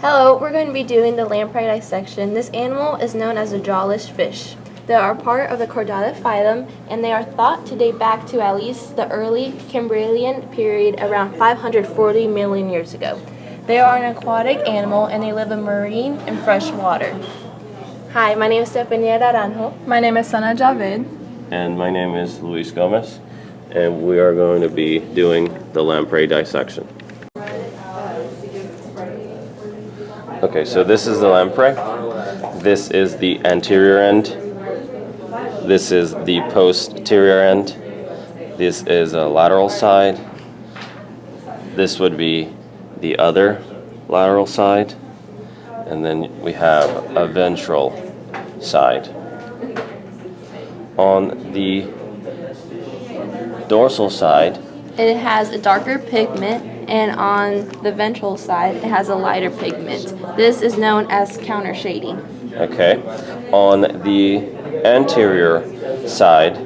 Hello, we're going to be doing the lamprey dissection. This animal is known as a jawless fish. They are part of the chordata phylum, and they are thought to date back to at least the early Cambrian period around 540 million years ago. They are an aquatic animal, and they live in marine and fresh water. Hi, my name is Stefania Naranjo. My name is Suna Javed. And my name is Luis Gomez, and we are going to be doing the lamprey dissection. Okay, so this is the lamprey. This is the anterior end. This is the posterior end. This is a lateral side. This would be the other lateral side. And then we have a ventral side. On the dorsal side, It has a darker pigment, and on the ventral side, it has a lighter pigment. This is known as counter shading. okay, on the anterior side,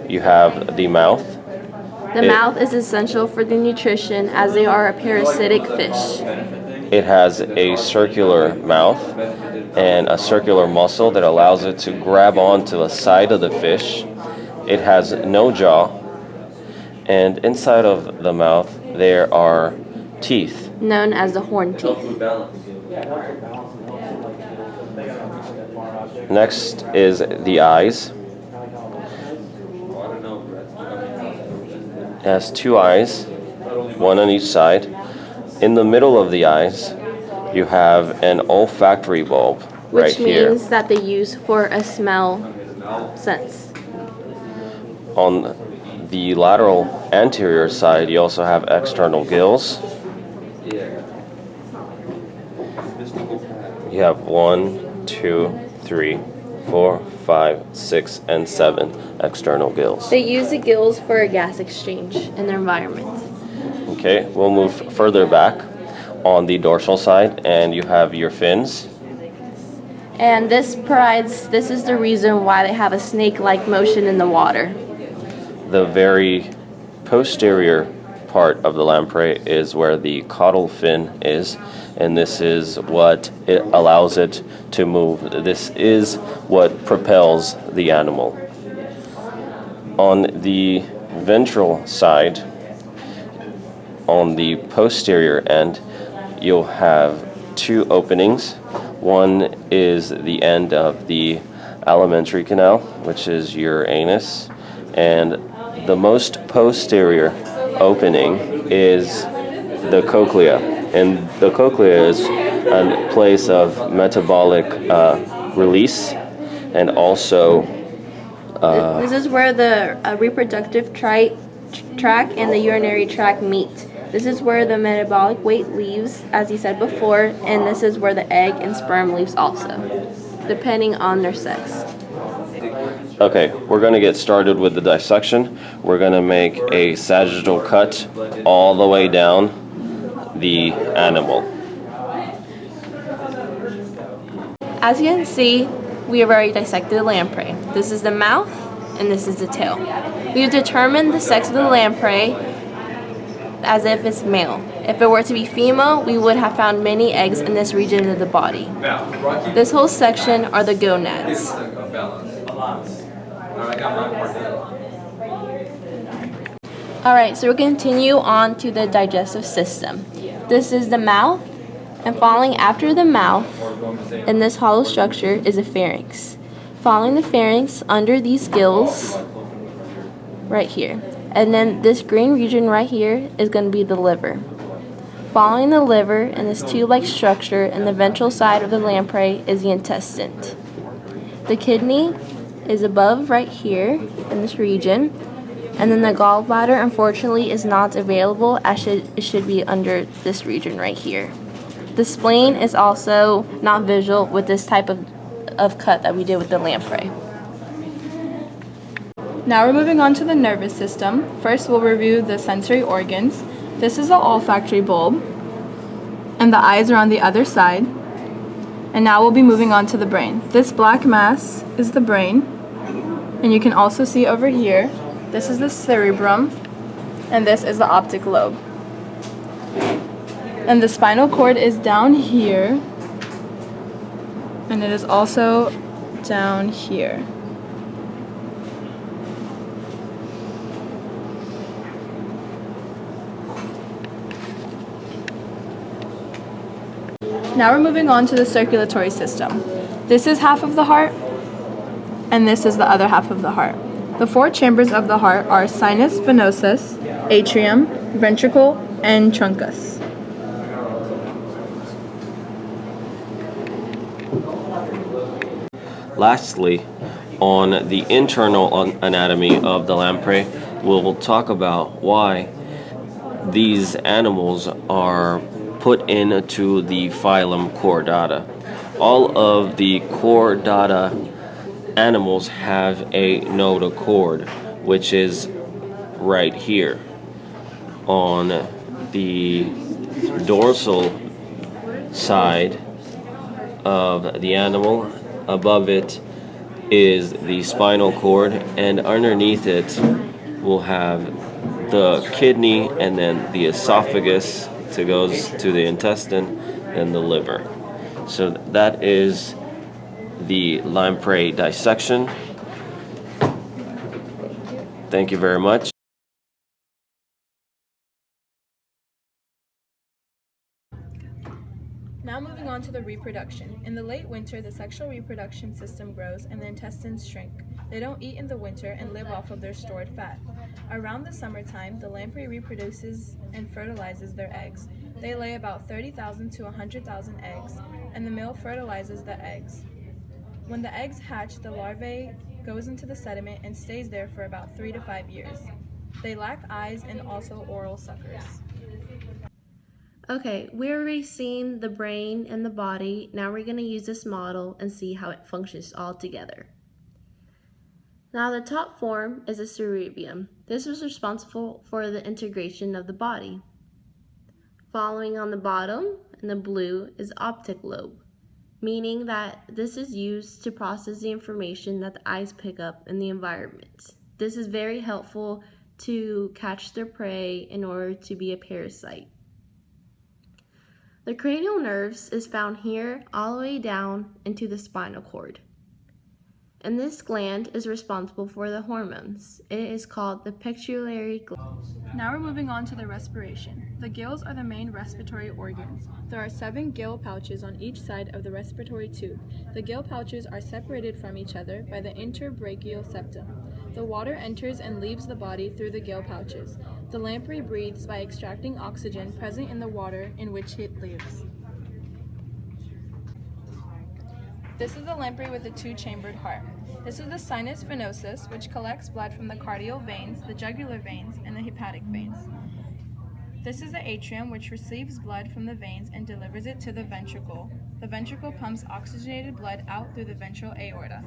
you have the mouth. The mouth is essential for the nutrition as they are a parasitic fish. It has a circular mouth and a circular muscle that allows it to grab onto the side of the fish. It has no jaw, and inside of the mouth there are teeth. Known as the horn teeth. Next is the eyes. It has two eyes, one on each side. In the middle of the eyes, you have an olfactory bulb right Which here. means that they use for a smell sense. On the lateral anterior side, you also have external gills. You have 1, 2, 3, 4, 5, 6, and 7 external gills. They use the gills for a gas exchange in their environment. Okay, we'll move further back on the dorsal side, and you have your fins. And this is the reason why they have a snake-like motion in the water. The very posterior part of the lamprey is where the caudal fin is, and this is what it allows it to move. This is what propels the animal. On the ventral side, on the posterior end, you'll have two openings. One is the end of the alimentary canal, which is your anus, and the most posterior opening is the cochlea, and the cochlea is a place of metabolic release, and also This is where the reproductive tract and the urinary tract meet. This is where the metabolic weight leaves, as you said before, and this is where the egg and sperm leaves also, depending on their sex. Okay, we're going to get started with the dissection. We're going to make a sagittal cut all the way down the animal. As you can see, we have already dissected the lamprey. This is the mouth, and this is the tail. We have determined the sex of the lamprey as if it's male. If it were to be female, we would have found many eggs in this region of the body. This whole section are the gonads. Alright, so we'll continue on to the digestive system. This is the mouth, and following after the mouth, in this hollow structure, is a pharynx. Following the pharynx, under these gills, right here. And then this green region right here is going to be the liver. Following the liver, in this tube-like structure, in the ventral side of the lamprey, is the intestine. The kidney is above right here in this region, and then the gallbladder unfortunately is not available, as it should be under this region right here. The spleen is also not visual with this type of cut that we did with the lamprey. Now we're moving on to the nervous system. First we'll review the sensory organs. This is the olfactory bulb, and the eyes are on the other side. And now we'll be moving on to the brain. This black mass is the brain, and you can also see over here, this is the cerebrum, and this is the optic lobe. And the spinal cord is down here. And it is also down here. Now we're moving on to the circulatory system. This is half of the heart, and this is the other half of the heart. The four chambers of the heart are sinus venosus, atrium, ventricle, and truncus. Lastly, on the internal anatomy of the lamprey, we'll talk about why these animals are put into the phylum Chordata. All of the Chordata animals have a notochord, which is right here on the dorsal side of the animal. Above it is the spinal cord, and underneath it we'll have the kidney, and then the esophagus that goes to the intestine, and the liver. So that is the lamprey dissection. Thank you very much. Now moving on to the reproduction. In the late winter, the sexual reproduction system grows and the intestines shrink. They don't eat in the winter and live off of their stored fat. Around the summertime, the lamprey reproduces and fertilizes their eggs. They lay about 30,000 to 100,000 eggs, and the male fertilizes the eggs. When the eggs hatch, the larvae goes into the sediment and stays there for about 3 to 5 years. They lack eyes and also oral suckers. Okay, we've already seen the brain and the body. Now we're going to use this model and see how it functions all together. Now the top form is a cerebrium. This is responsible for the integration of the body. Following on the bottom in the blue is optic lobe, meaning that this is used to process the information that the eyes pick up in the environment. This is very helpful to catch their prey in order to be a parasite. The cranial nerves is found here all the way down into the spinal cord. And this gland is responsible for the hormones. It is called the pituitary gland. Now we're moving on to the respiration. The gills are the main respiratory organs. There are 7 gill pouches on each side of the respiratory tube. The gill pouches are separated from each other by the interbrachial septum. The water enters and leaves the body through the gill pouches. The lamprey breathes by extracting oxygen present in the water in which it lives. This is the lamprey with a 2-chambered heart. This is the sinus venosus, which collects blood from the cardiac veins, the jugular veins, and the hepatic veins. This is the atrium, which receives blood from the veins and delivers it to the ventricle. The ventricle pumps oxygenated blood out through the ventral aorta.